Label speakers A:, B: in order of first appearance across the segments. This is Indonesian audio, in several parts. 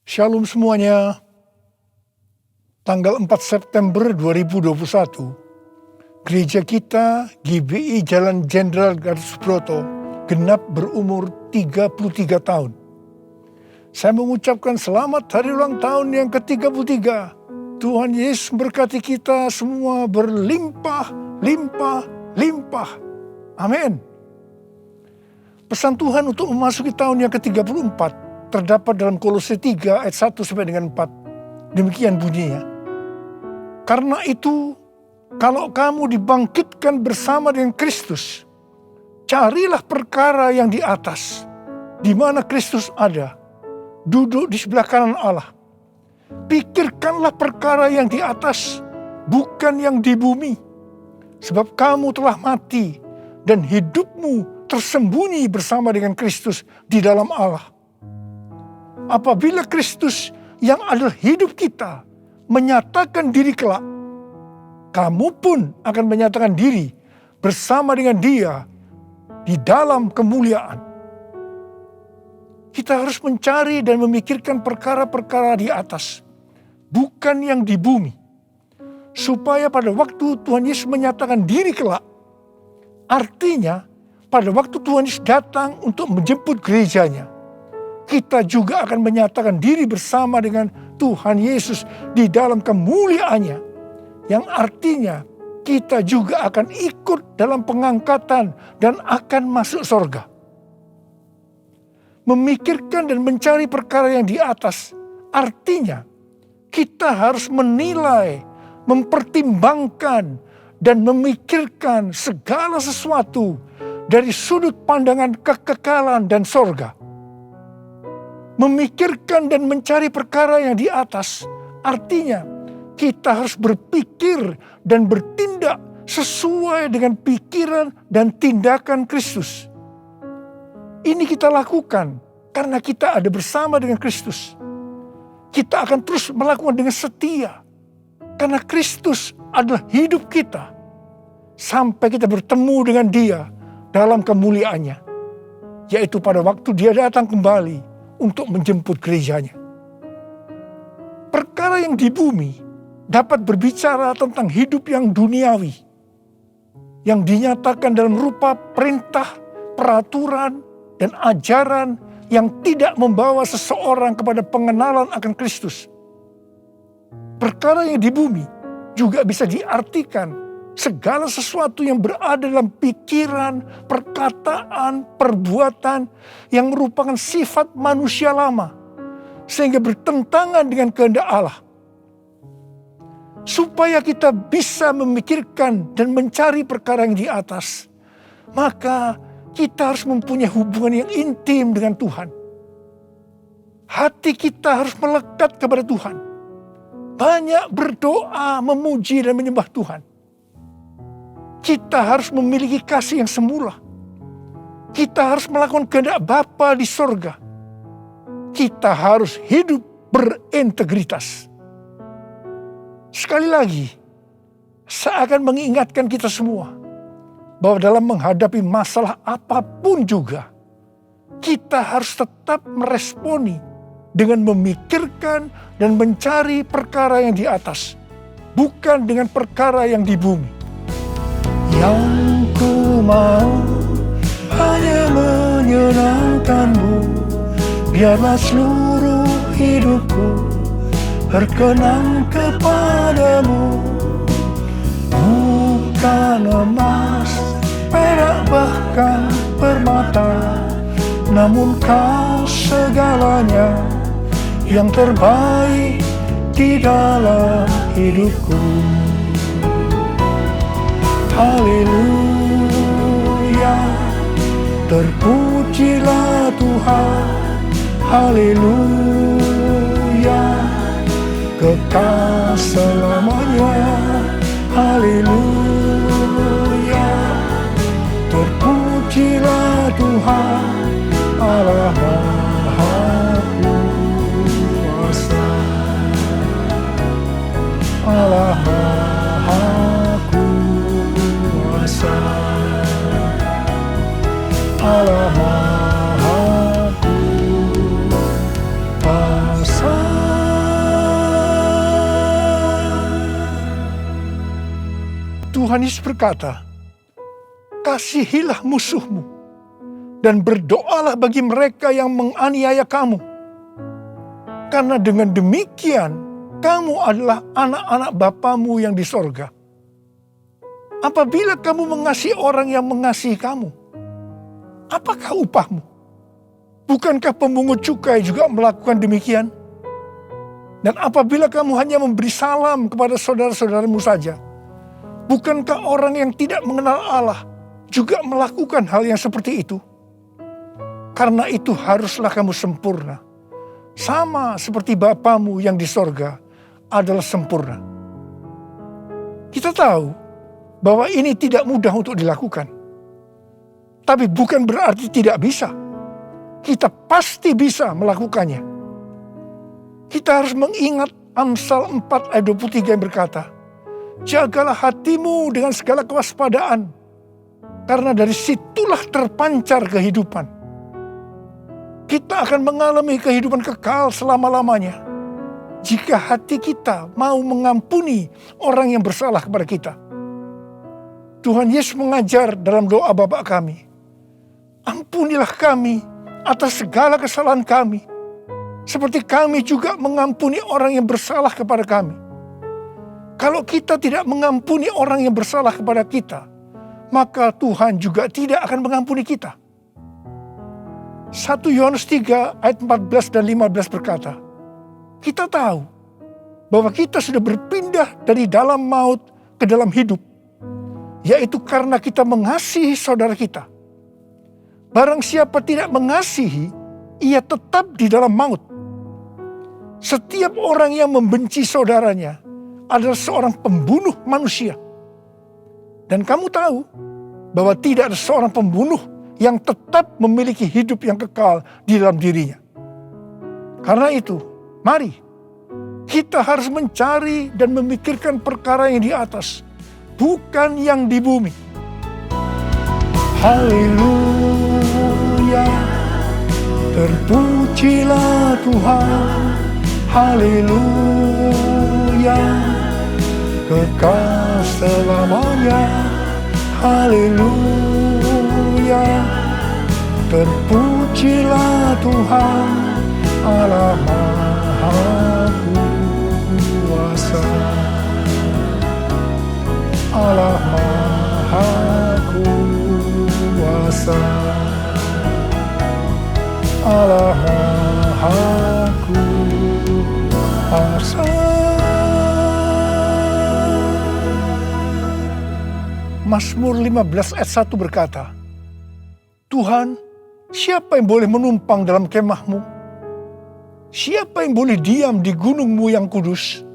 A: Shalom semuanya. Tanggal 4 September 2021, gereja kita GBI Jalan Jenderal Gatot Subroto genap berumur 33 tahun. Saya mengucapkan selamat hari ulang tahun yang ke-33. Tuhan Yesus memberkati kita semua berlimpah, limpah, limpah. Amin. Pesan Tuhan untuk memasuki tahun yang ke-34 terdapat dalam Kolose 3 ayat 1 sampai dengan 4. Demikian bunyinya. Karena itu, kalau kamu dibangkitkan bersama dengan Kristus, carilah perkara yang di atas, di mana Kristus ada, duduk di sebelah kanan Allah. Pikirkanlah perkara yang di atas, bukan yang di bumi. Sebab kamu telah mati, dan hidupmu tersembunyi bersama dengan Kristus di dalam Allah. Apabila Kristus yang adalah hidup kita menyatakan diri kelak, kamu pun akan menyatakan diri bersama dengan Dia di dalam kemuliaan. Kita harus mencari dan memikirkan perkara-perkara di atas, bukan yang di bumi. Supaya pada waktu Tuhan Yesus menyatakan diri kelak, artinya pada waktu Tuhan Yesus datang untuk menjemput gerejanya, kita juga akan menyatakan diri bersama dengan Tuhan Yesus di dalam kemuliaannya. Yang artinya kita juga akan ikut dalam pengangkatan dan akan masuk surga. Memikirkan dan mencari perkara yang di atas, artinya kita harus menilai, mempertimbangkan, dan memikirkan segala sesuatu dari sudut pandangan kekekalan dan surga. Memikirkan dan mencari perkara yang di atas, artinya kita harus berpikir dan bertindak sesuai dengan pikiran dan tindakan Kristus. Ini kita lakukan karena kita ada bersama dengan Kristus. Kita akan terus melakukan dengan setia, karena Kristus adalah hidup kita, sampai kita bertemu dengan Dia dalam kemuliaannya, yaitu pada waktu Dia datang kembali untuk menjemput gerejanya. Perkara yang di bumi dapat berbicara tentang hidup yang duniawi, yang dinyatakan dalam rupa perintah, peraturan, dan ajaran yang tidak membawa seseorang kepada pengenalan akan Kristus. Perkara yang di bumi juga bisa diartikan segala sesuatu yang berada dalam pikiran, perkataan, perbuatan yang merupakan sifat manusia lama, sehingga bertentangan dengan kehendak Allah. Supaya kita bisa memikirkan dan mencari perkara yang di atas, maka kita harus mempunyai hubungan yang intim dengan Tuhan. Hati kita harus melekat kepada Tuhan. Banyak berdoa, memuji dan menyembah Tuhan. Kita harus memiliki kasih yang semula. Kita harus melakukan kehendak Bapa di sorga. Kita harus hidup berintegritas. Sekali lagi, saya akan mengingatkan kita semua bahwa dalam menghadapi masalah apapun juga, kita harus tetap meresponi dengan memikirkan dan mencari perkara yang di atas, bukan dengan perkara yang di bumi. Yang ku mau hanya menyenangkanmu, biarlah seluruh hidupku berkenan kepadamu. Bukan emas, perak bahkan permata, namun kau segalanya yang terbaik di dalam hidupku. Haleluya, terpujilah Tuhan. Haleluya, kekal selamanya. Haleluya, terpujilah Tuhan Allah Maha Kuasa. Allah Maha Kuasa. Allah Maha Kuasa. Tuhan Yesus berkata, kasihilah musuhmu dan berdoalah bagi mereka yang menganiaya kamu. Karena dengan demikian, kamu adalah anak-anak Bapamu yang di sorga. Apabila kamu mengasihi orang yang mengasihi kamu, apakah upahmu? Bukankah pemungut cukai juga melakukan demikian? Dan apabila kamu hanya memberi salam kepada saudara-saudaramu saja, bukankah orang yang tidak mengenal Allah juga melakukan hal yang seperti itu? Karena itu haruslah kamu sempurna, sama seperti Bapamu yang di sorga adalah sempurna. Kita tahu bahwa ini tidak mudah untuk dilakukan. Tapi bukan berarti tidak bisa. Kita pasti bisa melakukannya. Kita harus mengingat Amsal 4 ayat 23 yang berkata, jagalah hatimu dengan segala kewaspadaan, karena dari situlah terpancar kehidupan. Kita akan mengalami kehidupan kekal selama-lamanya jika hati kita mau mengampuni orang yang bersalah kepada kita. Tuhan Yesus mengajar dalam doa Bapa kami, ampunilah kami atas segala kesalahan kami, seperti kami juga mengampuni orang yang bersalah kepada kami. Kalau kita tidak mengampuni orang yang bersalah kepada kita, maka Tuhan juga tidak akan mengampuni kita. 1 Yohanes 3 ayat 14 dan 15 berkata, kita tahu bahwa kita sudah berpindah dari dalam maut ke dalam hidup, yaitu karena kita mengasihi saudara kita. Barang siapa tidak mengasihi, ia tetap di dalam maut. Setiap orang yang membenci saudaranya adalah seorang pembunuh manusia. Dan kamu tahu bahwa tidak ada seorang pembunuh yang tetap memiliki hidup yang kekal di dalam dirinya. Karena itu, mari kita harus mencari dan memikirkan perkara yang di atas, bukan yang di bumi. Haleluya, terpujilah Tuhan. Haleluya, kekal selamanya. Haleluya, terpujilah Tuhan Allah Maha Kuasa. Allah Maha Kuasa. Allah Maha Kuasa. Mazmur 15 ayat 1 berkata, Tuhan, siapa yang boleh menumpang dalam kemahmu? Siapa yang boleh diam di gunungmu yang kudus?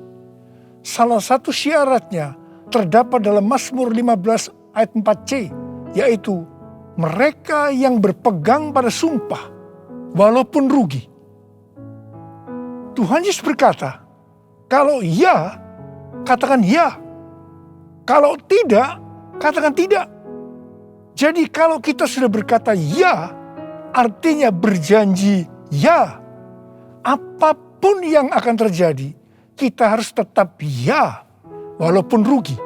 A: Salah satu syaratnya terdapat dalam Mazmur 15 ayat 4c, yaitu mereka yang berpegang pada sumpah walaupun rugi. Tuhan Yesus berkata, kalau ya, katakan ya. Kalau tidak, katakan tidak. Jadi kalau kita sudah berkata ya, artinya berjanji ya. Apapun yang akan terjadi, kita harus tetap ya, walaupun rugi.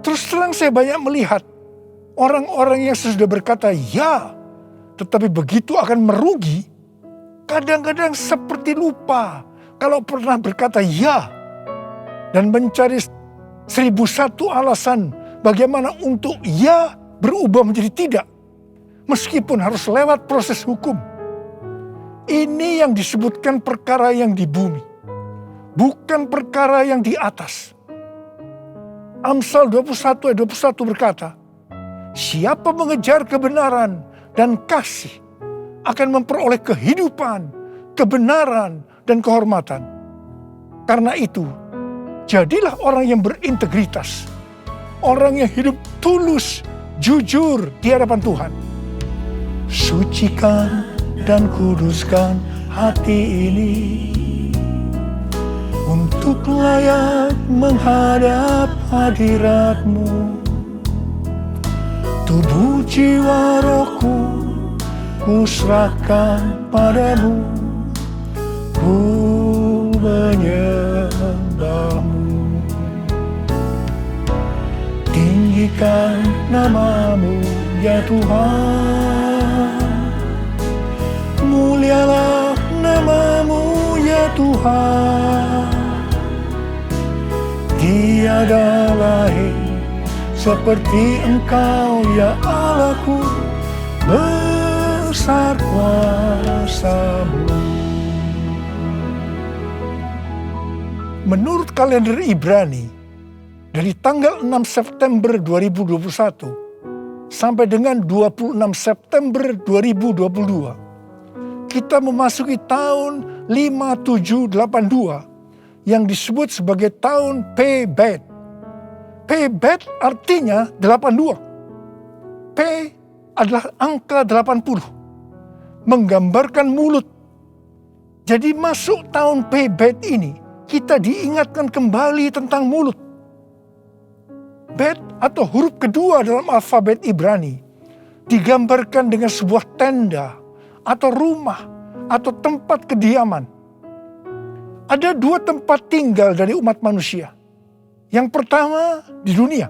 A: Terus terang saya banyak melihat orang-orang yang sudah berkata ya, tetapi begitu akan merugi, kadang-kadang seperti lupa kalau pernah berkata ya, dan mencari 1001 alasan bagaimana untuk ya berubah menjadi tidak, meskipun harus lewat proses hukum. Ini yang disebutkan perkara yang di bumi, bukan perkara yang di atas. Amsal 21 ayat 21 berkata, siapa mengejar kebenaran dan kasih akan memperoleh kehidupan, kebenaran, dan kehormatan. Karena itu, jadilah orang yang berintegritas, orang yang hidup tulus, jujur di hadapan Tuhan. Sucikan dan kuduskan hati ini untuk layak menghadap hadirat-Mu. Tubuh jiwa rohku kuserahkan padamu, ku menyembah-Mu. tinggikan nama-Mu ya Tuhan. Mulialah nama-Mu ya Tuhan. Tiada lain seperti Engkau ya Allahku, besar kuasa-Mu. Menurut kalender Ibrani, dari tanggal 6 September 2021 sampai dengan 26 September 2022, kita memasuki tahun 5782 yang disebut sebagai tahun Pebet. Pebet artinya 82. P adalah angka 80, menggambarkan mulut. Jadi masuk tahun Pebet ini, kita diingatkan kembali tentang mulut. Bet atau huruf kedua dalam alfabet Ibrani digambarkan dengan sebuah tenda atau rumah atau tempat kediaman. Ada dua tempat tinggal dari umat manusia. Yang pertama di dunia.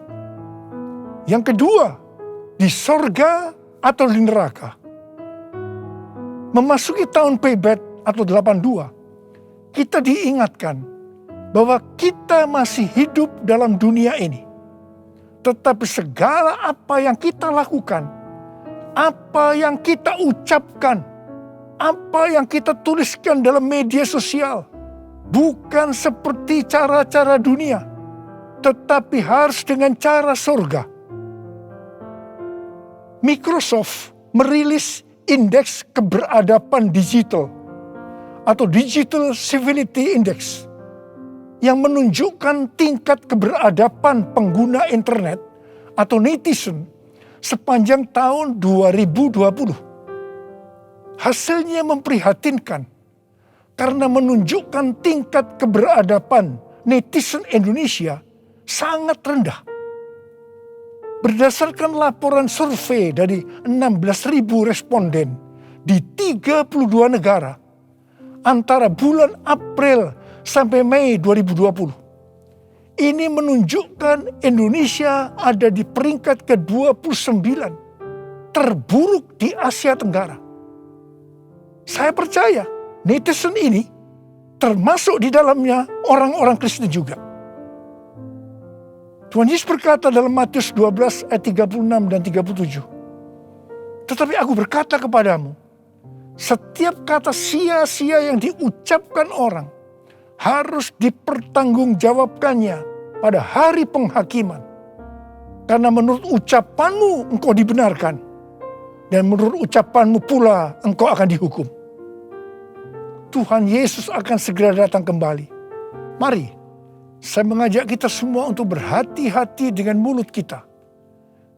A: Yang kedua di sorga atau di neraka. Memasuki tahun Pebet atau 82, kita diingatkan bahwa kita masih hidup dalam dunia ini. Tetapi segala apa yang kita lakukan, apa yang kita ucapkan, apa yang kita tuliskan dalam media sosial, bukan seperti cara-cara dunia, tetapi harus dengan cara surga. Microsoft merilis indeks keberadaban digital atau Digital Civility Index yang menunjukkan tingkat keberadaban pengguna internet atau netizen sepanjang tahun 2020. Hasilnya memprihatinkan karena menunjukkan tingkat keberadaban netizen Indonesia sangat rendah. Berdasarkan laporan survei dari 16.000 responden di 32 negara antara bulan April sampai Mei 2020. Ini menunjukkan Indonesia ada di peringkat ke-29 terburuk di Asia Tenggara. Saya percaya netizen ini termasuk di dalamnya orang-orang Kristen juga. Tuhan Yesus berkata dalam Matius 12 ayat 36 dan 37. Tetapi aku berkata kepadamu, setiap kata sia-sia yang diucapkan orang harus dipertanggungjawabkannya pada hari penghakiman. Karena menurut ucapanmu engkau dibenarkan, dan menurut ucapanmu pula engkau akan dihukum. Tuhan Yesus akan segera datang kembali. Mari, saya mengajak kita semua untuk berhati-hati dengan mulut kita.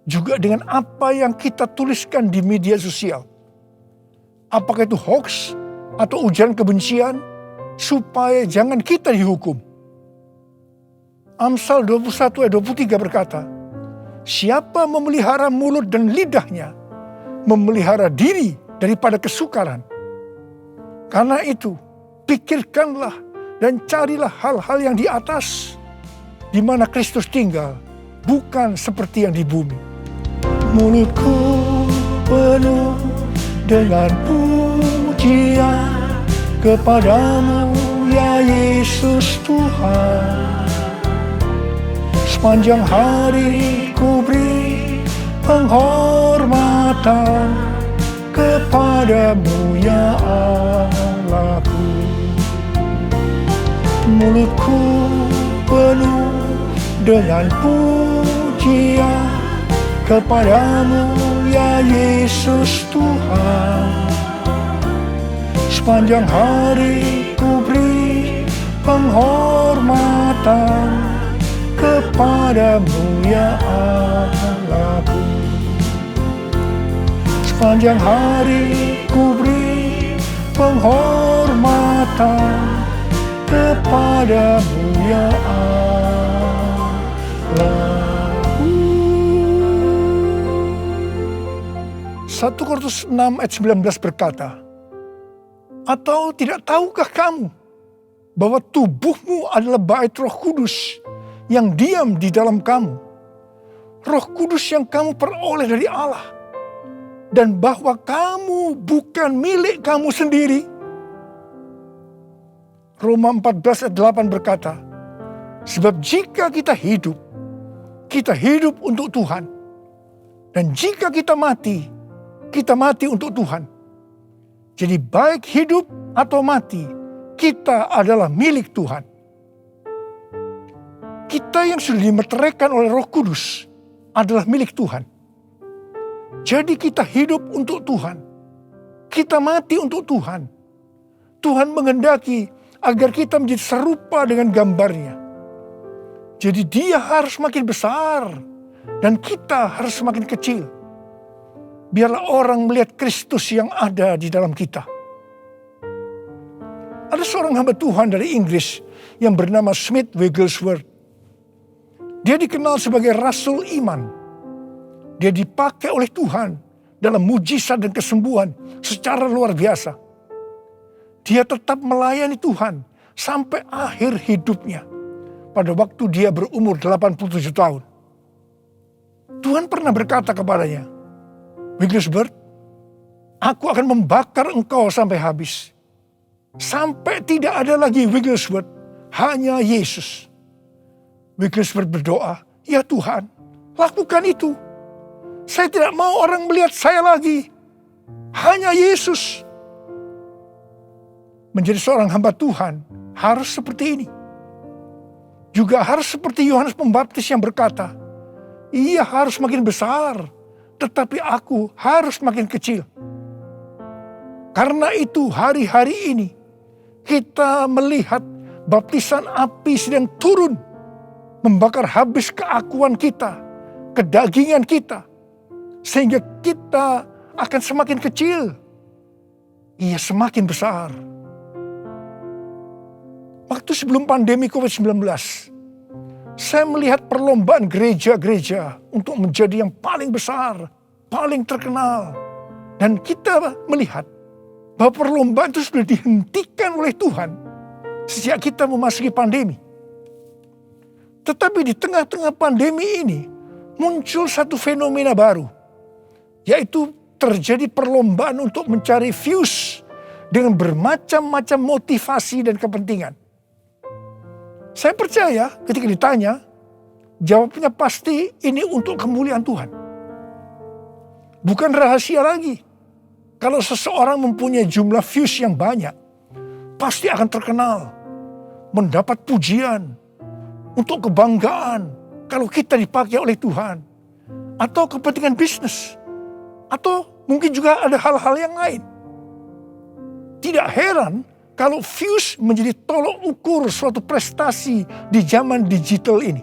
A: Juga dengan apa yang kita tuliskan di media sosial. Apakah itu hoax atau ujaran kebencian, supaya jangan kita dihukum. Amsal 21 ayat 23 berkata, siapa memelihara mulut dan lidahnya, memelihara diri daripada kesukaran. Karena itu, pikirkanlah dan carilah hal-hal yang di atas, di mana Kristus tinggal, bukan seperti yang di bumi. Mulutku penuh dengan pujian kepadamu ya Yesus Tuhan. Sepanjang hari ku beri penghormatan kepadamu ya Allahku. Mulutku penuh dengan pujian kepadamu ya Yesus Tuhan. Sepanjang hari ku beri penghormatan kepadamu ya Allahku. Sepanjang hari ku beri penghormatan kepadamu ya Allahku. 1 Korintus 6 ayat 19 berkata, atau tidak tahukah kamu bahwa tubuhmu adalah bait Roh Kudus yang diam di dalam kamu, Roh Kudus yang kamu peroleh dari Allah. Dan bahwa kamu bukan milik kamu sendiri. Roma 14 ayat 8 berkata, sebab jika kita hidup untuk Tuhan. Dan jika kita mati untuk Tuhan. Jadi baik hidup atau mati, kita adalah milik Tuhan. Kita yang sudah dimeteraikan oleh Roh Kudus adalah milik Tuhan. Jadi kita hidup untuk Tuhan. Kita mati untuk Tuhan. Tuhan menghendaki agar kita menjadi serupa dengan gambarnya. Jadi Dia harus makin besar dan kita harus semakin kecil. Biarlah orang melihat Kristus yang ada di dalam kita. Ada seorang hamba Tuhan dari Inggris yang bernama Smith Wigglesworth. Dia dikenal sebagai Rasul Iman. Dia dipakai oleh Tuhan dalam mujizat dan kesembuhan secara luar biasa. Dia tetap melayani Tuhan sampai akhir hidupnya. Pada waktu dia berumur 87 tahun. Tuhan pernah berkata kepadanya, Wigglesworth, aku akan membakar engkau sampai habis. Sampai tidak ada lagi Wigglesworth, hanya Yesus. Wigglesworth berdoa, ya Tuhan, lakukan itu. Saya tidak mau orang melihat saya lagi. Hanya Yesus. Menjadi seorang hamba Tuhan harus seperti ini. Juga harus seperti Yohanes Pembaptis yang berkata, ia harus makin besar, tetapi aku harus makin kecil. Karena itu hari-hari ini kita melihat baptisan api sedang turun, membakar habis keakuan kita, kedagingan kita. Sehingga kita akan semakin kecil. Ia semakin besar. Waktu sebelum pandemi COVID-19, saya melihat perlombaan gereja-gereja untuk menjadi yang paling besar, paling terkenal. Dan kita melihat bahwa perlombaan itu sudah dihentikan oleh Tuhan sejak kita memasuki pandemi. Tetapi di tengah-tengah pandemi ini muncul satu fenomena baru. Yaitu terjadi perlombaan untuk mencari views dengan bermacam-macam motivasi dan kepentingan. Saya percaya ketika ditanya, jawabnya pasti ini untuk kemuliaan Tuhan. Bukan rahasia lagi. Kalau seseorang mempunyai jumlah views yang banyak, pasti akan terkenal. Mendapat pujian, untuk kebanggaan, kalau kita dipakai oleh Tuhan. Atau kepentingan bisnis. Atau mungkin juga ada hal-hal yang lain. Tidak heran kalau views menjadi tolok ukur suatu prestasi di zaman digital ini.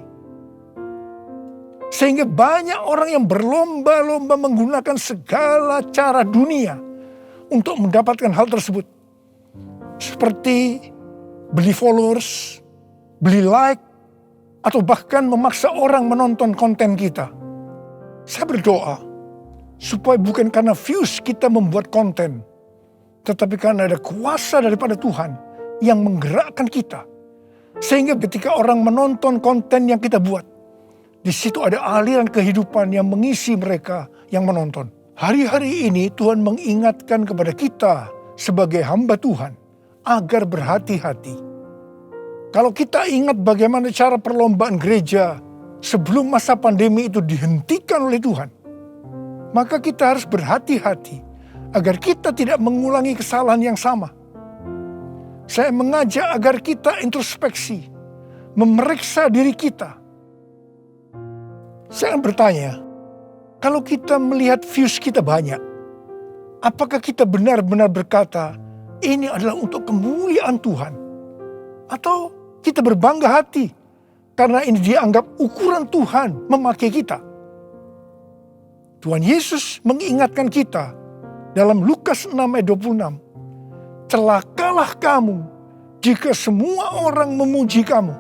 A: Sehingga banyak orang yang berlomba-lomba menggunakan segala cara dunia untuk mendapatkan hal tersebut. Seperti beli followers, beli like, atau bahkan memaksa orang menonton konten kita. Saya berdoa supaya bukan karena views kita membuat konten, tetapi karena ada kuasa daripada Tuhan yang menggerakkan kita. Sehingga ketika orang menonton konten yang kita buat, di situ ada aliran kehidupan yang mengisi mereka yang menonton. Hari-hari ini Tuhan mengingatkan kepada kita sebagai hamba Tuhan agar berhati-hati. Kalau kita ingat bagaimana cara perlombaan gereja sebelum masa pandemi itu dihentikan oleh Tuhan, maka kita harus berhati-hati agar kita tidak mengulangi kesalahan yang sama. Saya mengajak agar kita introspeksi, memeriksa diri kita. Saya bertanya, kalau kita melihat views kita banyak, apakah kita benar-benar berkata, ini adalah untuk kemuliaan Tuhan? Atau kita berbangga hati karena ini dianggap ukuran Tuhan memakai kita? Tuhan Yesus mengingatkan kita dalam Lukas 6 ayat 26. Celakalah kamu jika semua orang memuji kamu.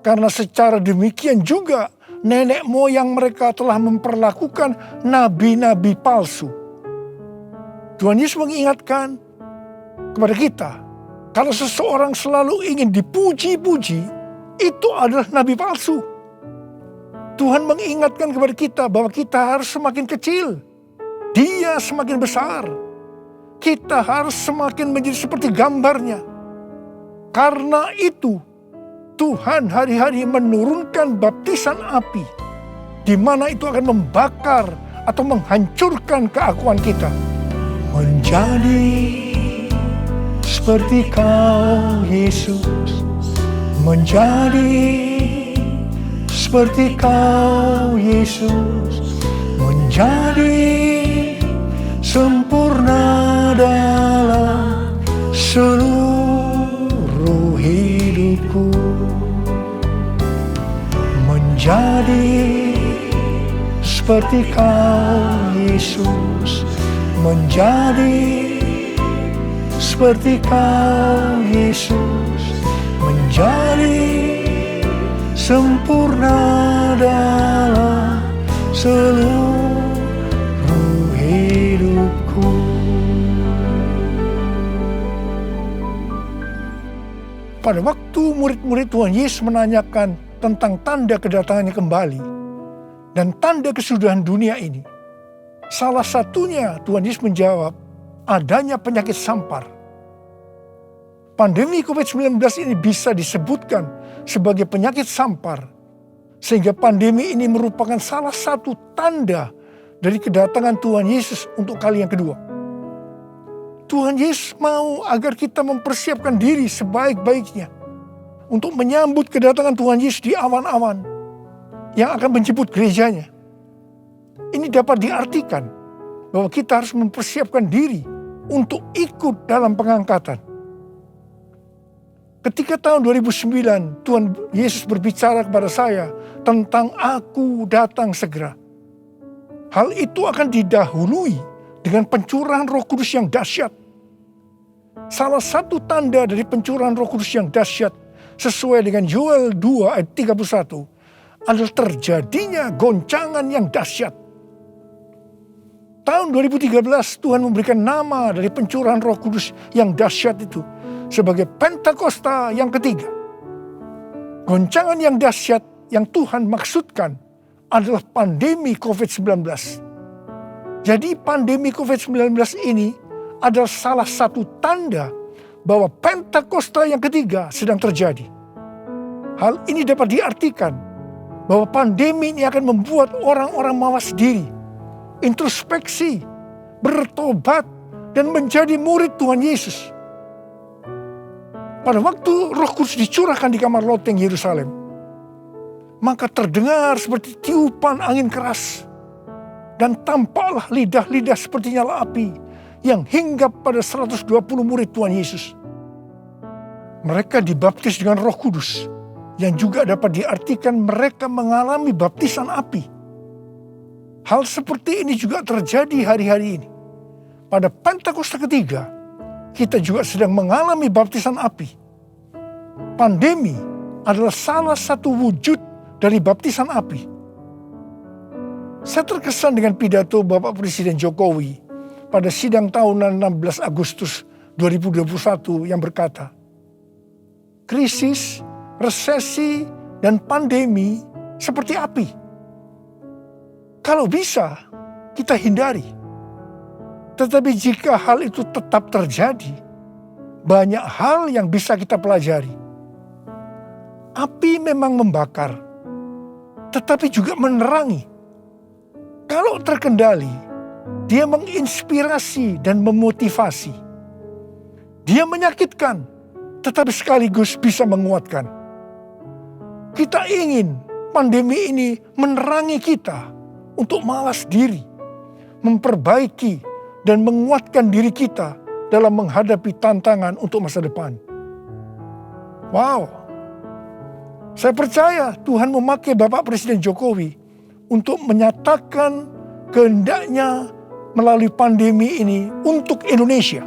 A: Karena secara demikian juga nenek moyang mereka telah memperlakukan nabi-nabi palsu. Tuhan Yesus mengingatkan kepada kita, kalau seseorang selalu ingin dipuji-puji, itu adalah nabi palsu. Tuhan mengingatkan kepada kita bahwa kita harus semakin kecil, Dia semakin besar. Kita harus semakin menjadi seperti gambarnya. Karena itu, Tuhan hari-hari menurunkan baptisan api, di mana itu akan membakar atau menghancurkan keakuan kita. Menjadi seperti Kau, Yesus. Menjadi seperti Kau, Yesus. Menjadi sempurna dalam seluruh hidupku. Menjadi seperti Kau, Yesus. Menjadi seperti Kau, Yesus. Menjadi sempurna dalam seluruh hidupku. Pada waktu murid-murid Tuhan Yesus menanyakan tentang tanda kedatangannya kembali dan tanda kesudahan dunia ini, salah satunya Tuhan Yesus menjawab, adanya penyakit sampar. Pandemi COVID-19 ini bisa disebutkan sebagai penyakit sampar, sehingga pandemi ini merupakan salah satu tanda dari kedatangan Tuhan Yesus untuk kali yang kedua. Tuhan Yesus mau agar kita mempersiapkan diri sebaik-baiknya untuk menyambut kedatangan Tuhan Yesus di awan-awan yang akan menjemput gerejanya. Ini dapat diartikan bahwa kita harus mempersiapkan diri untuk ikut dalam pengangkatan. Ketika tahun 2009 Tuhan Yesus berbicara kepada saya tentang aku datang segera. Hal itu akan didahului dengan pencurahan Roh Kudus yang dahsyat. Salah satu tanda dari pencurahan Roh Kudus yang dahsyat sesuai dengan Yoel 2 ayat 31 adalah terjadinya goncangan yang dahsyat. Tahun 2013 Tuhan memberikan nama dari pencurahan Roh Kudus yang dahsyat itu sebagai Pentakosta yang ketiga. Goncangan yang dahsyat yang Tuhan maksudkan adalah pandemi COVID-19. Jadi pandemi COVID-19 ini adalah salah satu tanda bahwa Pentakosta yang ketiga sedang terjadi. Hal ini dapat diartikan bahwa pandemi ini akan membuat orang-orang mawas diri, introspeksi, bertobat, dan menjadi murid Tuhan Yesus. Pada waktu Roh Kudus dicurahkan di kamar loteng Yerusalem, maka terdengar seperti tiupan angin keras, dan tampaklah lidah-lidah seperti nyala api yang hinggap pada 120 murid Tuhan Yesus. Mereka dibaptis dengan Roh Kudus, yang juga dapat diartikan mereka mengalami baptisan api. Hal seperti ini juga terjadi hari-hari ini. Pada Pentakosta ketiga, kita juga sedang mengalami baptisan api. Pandemi adalah salah satu wujud dari baptisan api. Saya terkesan dengan pidato Bapak Presiden Jokowi pada sidang tahunan 16 Agustus 2021 yang berkata, krisis, resesi, dan pandemi seperti api. Kalau bisa, kita hindari. Tetapi jika hal itu tetap terjadi, banyak hal yang bisa kita pelajari. Api memang membakar, tetapi juga menerangi. Kalau terkendali, dia menginspirasi dan memotivasi. Dia menyakitkan, tetapi sekaligus bisa menguatkan. Kita ingin pandemi ini menerangi kita untuk mawas diri, memperbaiki dan menguatkan diri kita dalam menghadapi tantangan untuk masa depan. Wow, saya percaya Tuhan memakai Bapak Presiden Jokowi untuk menyatakan kehendaknya melalui pandemi ini untuk Indonesia.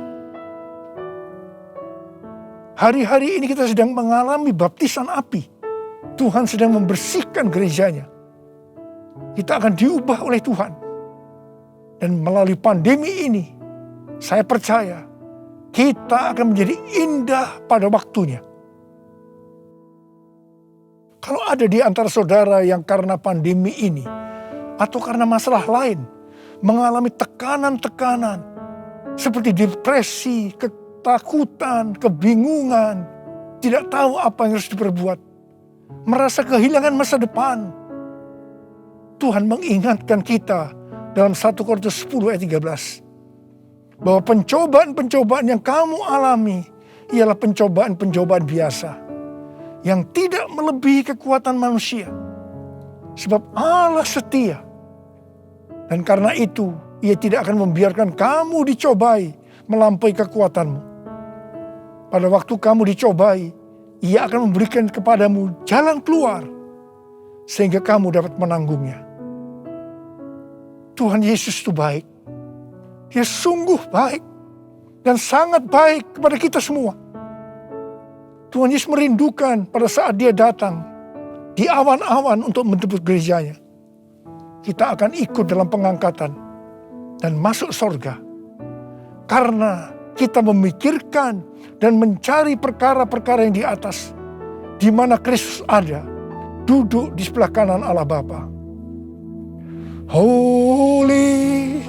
A: Hari-hari ini kita sedang mengalami baptisan api. Tuhan sedang membersihkan gerejanya. Kita akan diubah oleh Tuhan. Dan melalui pandemi ini, saya percaya kita akan menjadi indah pada waktunya. Kalau ada di antara saudara yang karena pandemi ini atau karena masalah lain mengalami tekanan-tekanan seperti depresi, ketakutan, kebingungan, tidak tahu apa yang harus diperbuat, merasa kehilangan masa depan, Tuhan mengingatkan kita dalam 1 Korintus 10 ayat 13 bahwa pencobaan-pencobaan yang kamu alami ialah pencobaan-pencobaan biasa yang tidak melebihi kekuatan manusia. Sebab Allah setia. Dan karena itu, Ia tidak akan membiarkan kamu dicobai melampaui kekuatanmu. Pada waktu kamu dicobai, Ia akan memberikan kepadamu jalan keluar sehingga kamu dapat menanggungnya. Tuhan Yesus itu baik. Dia sungguh baik dan sangat baik kepada kita semua. Tuhan Yesus merindukan pada saat Dia datang di awan-awan untuk menjemput gerejanya. Kita akan ikut dalam pengangkatan dan masuk surga. Karena kita memikirkan dan mencari perkara-perkara yang di atas, di mana Kristus ada, duduk di sebelah kanan Allah Bapa. Holy,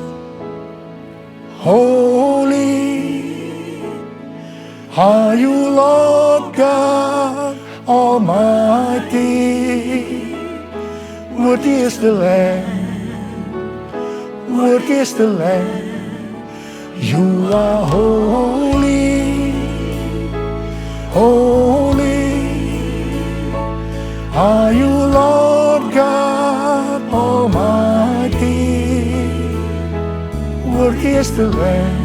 A: holy, are you Lord God Almighty? Worthy is the Lamb, worthy is the Lamb. You are holy, holy, are you Lord God Almighty? Worthy is the Lamb,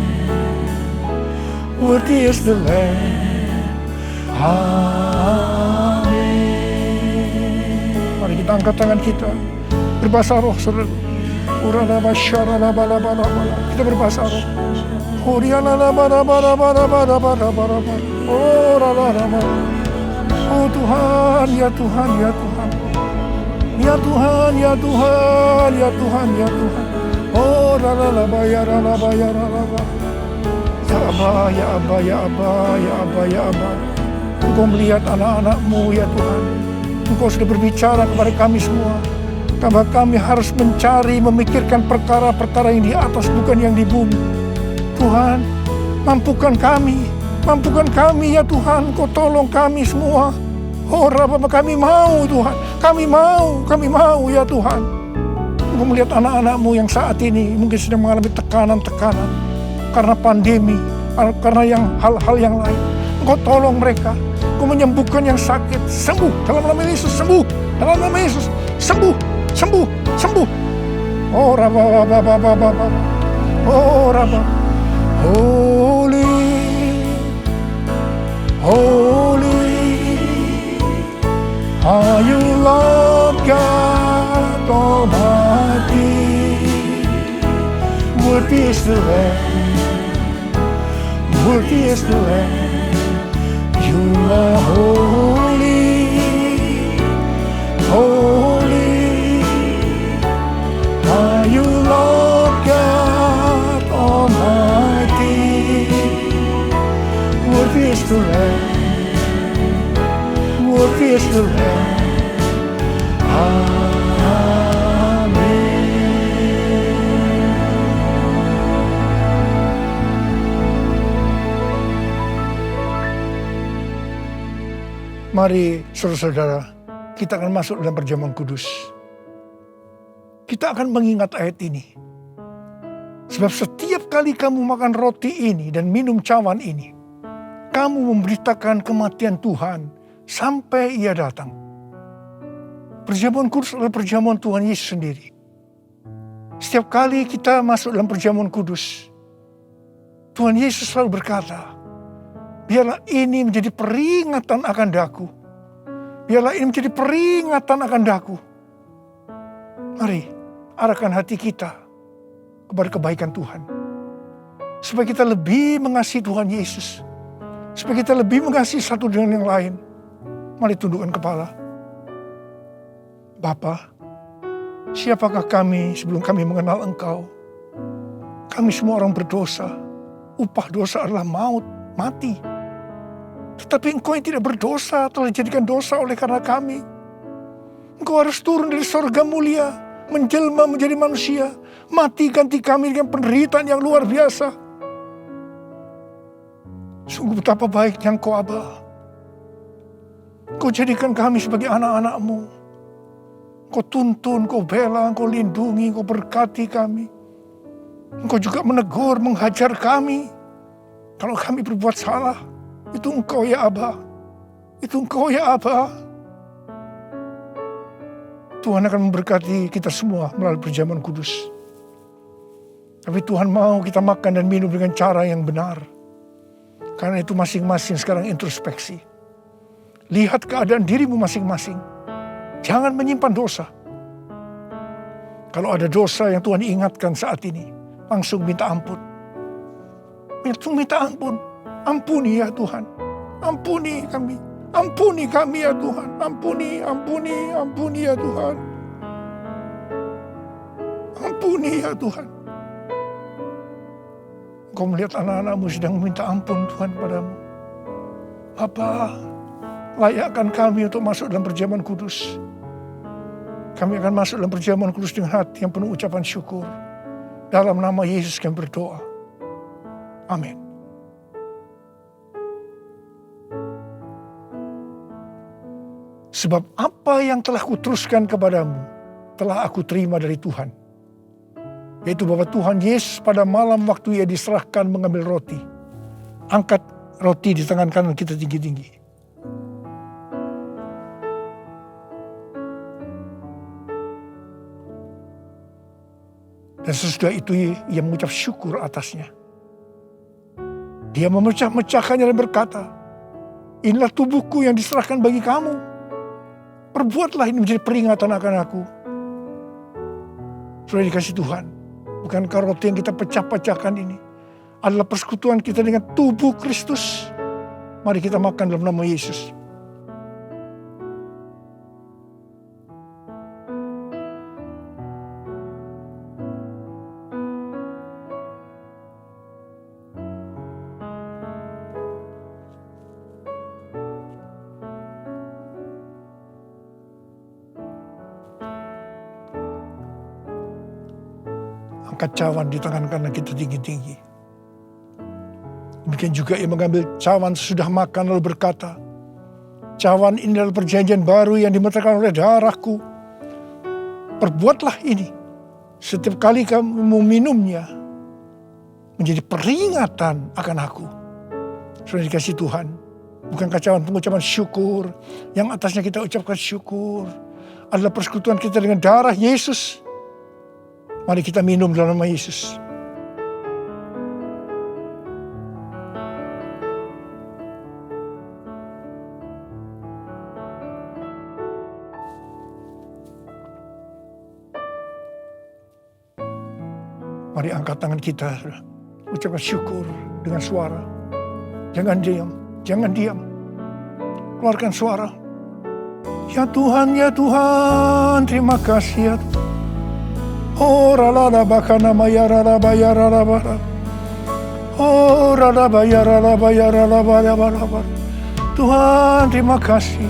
A: worthy is the Lamb. Amin. Mari kita angkat tangan kita, berbahasa roh, saudara. Kita berbahasa roh. Oh Tuhan, ya Tuhan, ya Tuhan. Ya Tuhan, ya Tuhan, ya Tuhan, ya Tuhan. Oh ralaba ya ralaba ya ralaba. Ya Aba, ya Aba, ya Aba, ya Aba, ya Aba. Engkau melihat anak-anak-Mu ya Tuhan. Engkau sudah berbicara kepada kami semua. Bahwa kami harus mencari, memikirkan perkara-perkara yang di atas, bukan yang di bumi. Tuhan, mampukan kami ya Tuhan. Kau tolong kami semua. Oh Rabbah, kami mau Tuhan. Kami mau ya Tuhan. Engkau melihat anak-anak-Mu yang saat ini mungkin sedang mengalami tekanan-tekanan. Karena pandemi, karena hal-hal yang lain. Engkau tolong mereka. Engkau menyembuhkan yang sakit. Sembuh dalam nama Yesus, sembuh. Dalam nama Yesus, sembuh. Sembuh. Oh Rabbah, oh Rabbah. Holy, holy, are you Lord God Almighty? Worthy is the Lamb, worthy is the Lamb. You are holy, holy. Are you Lord God Almighty? Worthy is the Lamb, worthy is the Lamb. Amen. Mari saudara-saudara, kita akan masuk dalam perjamuan kudus. Kita akan mengingat ayat ini. Sebab setiap kali kamu makan roti ini dan minum cawan ini, kamu memberitakan kematian Tuhan sampai Ia datang. Perjamuan kudus adalah perjamuan Tuhan Yesus sendiri. Setiap kali kita masuk dalam perjamuan kudus, Tuhan Yesus selalu berkata, biarlah ini menjadi peringatan akan daku. Biarlah ini menjadi peringatan akan daku. Mari arahkan hati kita kepada kebaikan Tuhan. Supaya kita lebih mengasihi Tuhan Yesus. Supaya kita lebih mengasihi satu dengan yang lain. Mari tundukkan kepala. Bapa, siapakah kami sebelum kami mengenal Engkau? Kami semua orang berdosa. Upah dosa adalah maut, mati. Tetapi Engkau yang tidak berdosa telah dijadikan dosa oleh karena kami. Engkau harus turun dari sorga mulia, menjelma menjadi manusia, mati ganti kami dengan penderitaan yang luar biasa. Sungguh betapa baiknya Engkau, Aba. Engkau jadikan kami sebagai anak-anak-Mu. Engkau tuntun, Engkau bela, Engkau lindungi, Engkau berkati kami. Engkau juga menegur, menghajar kami. Kalau kami berbuat salah, itu Engkau ya Aba. Itu Engkau ya Aba. Tuhan akan memberkati kita semua melalui perjamuan kudus. Tapi Tuhan mau kita makan dan minum dengan cara yang benar. Karena itu masing-masing sekarang introspeksi. Lihat keadaan dirimu masing-masing. Jangan menyimpan dosa. Kalau ada dosa yang Tuhan ingatkan saat ini, langsung minta ampun. Langsung minta ampun. Ampuni ya Tuhan. Ampuni kami. Ampuni kami ya Tuhan. Ampuni, ampuni, ampuni ya Tuhan. Ampuni ya Tuhan. Engkau melihat anak-anak-Mu sedang meminta ampun Tuhan padamu. Bapa, layakkan kami untuk masuk dalam perjamuan kudus. Kami akan masuk dalam perjamuan kudus dengan hati yang penuh ucapan syukur. Dalam nama Yesus kami berdoa. Amin. Sebab apa yang telah kuteruskan kepadamu, telah aku terima dari Tuhan. Yaitu bahwa Tuhan Yesus pada malam waktu Ia diserahkan mengambil roti. Angkat roti di tangan kanan kita tinggi-tinggi. Dan sesudah itu Ia mengucap syukur atasnya. Dia memecah-mecahkannya dan berkata, inilah tubuhku yang diserahkan bagi kamu. Perbuatlah ini menjadi peringatan akan aku. Sudah dikasih Tuhan. Bukankah roti yang kita pecah-pecahkan ini adalah persekutuan kita dengan tubuh Kristus? Mari kita makan dalam nama Yesus. Angkat cawan di tangan kanan kita tinggi-tinggi. Demikian juga Ia mengambil cawan sesudah makan lalu berkata, cawan ini adalah perjanjian baru yang dimeterkan oleh darahku. Perbuatlah ini setiap kali kamu meminumnya menjadi peringatan akan aku. Sudah dikasih Tuhan. Bukankah cawan pengucapan syukur yang atasnya kita ucapkan syukur adalah persekutuan kita dengan darah Yesus. Mari kita minum dalam nama Yesus. Mari angkat tangan kita, ucapkan syukur dengan suara. Jangan diam, jangan diam. Keluarkan suara. Ya Tuhan, terima kasih ya Tuhan. Oh rala bakana maya rala baya rala bara. Oh rala baya rala baya rala baya rala. Tuhan terima kasih.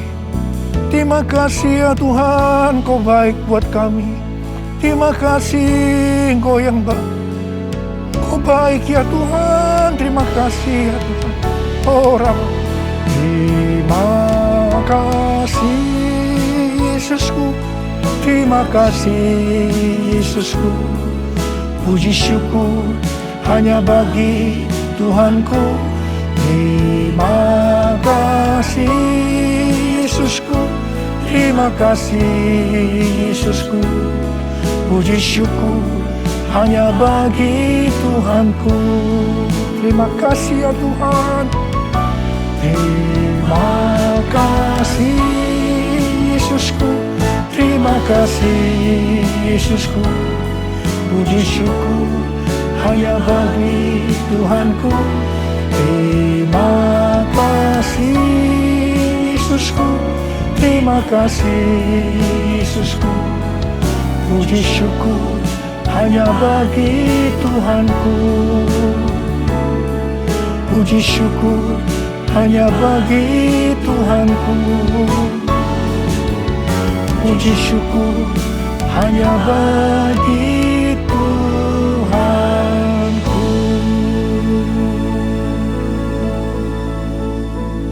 A: Terima kasih ya Tuhan, Kau baik buat kami. Terima kasih Engkau yang baik. Kau baik ya Tuhan, terima kasih ya Tuhan. Oh rala. Terima kasih Yesusku. Terima kasih Yesusku, puji syukur hanya bagi Tuhanku. Terima kasih Yesusku, terima kasih Yesusku, puji syukur hanya bagi Tuhanku. Terima kasih ya Tuhan. Terima kasih Yesusku, terima kasih Yesusku, puji syukur hanya bagi Tuhanku. Terima kasih Yesusku, terima kasih Yesusku, puji syukur hanya bagi Tuhanku. Puji syukur hanya bagi Tuhanku. puji syukur hanya bagi Tuhanku.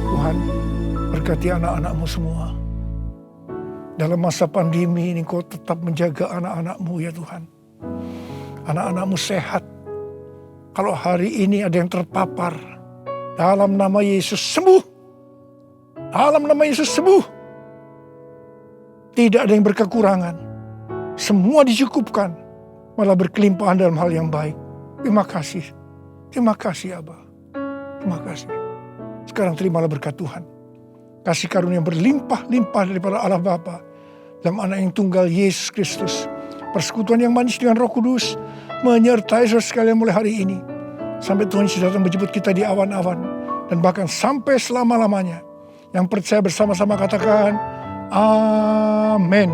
A: Tuhan, berkati anak-anak-Mu semua. Dalam masa pandemi ini Kau tetap menjaga anak-anak-Mu ya Tuhan. Anak-anak-Mu sehat. Kalau hari ini ada yang terpapar, dalam nama Yesus sembuh. Dalam nama Yesus sembuh. Tidak ada yang berkekurangan. Semua dicukupkan. Malah berkelimpahan dalam hal yang baik. Terima kasih. Terima kasih Abah. Terima kasih. Sekarang terimalah berkat Tuhan. Kasih karunia yang berlimpah-limpah daripada Allah Bapa dalam anak yang tunggal Yesus Kristus. Persekutuan yang manis dengan Roh Kudus menyertai saudara sekalian mulai hari ini. Sampai Tuhan Yesus datang menjemput kita di awan-awan. Dan bahkan sampai selama-lamanya. Yang percaya bersama-sama katakan, Amin.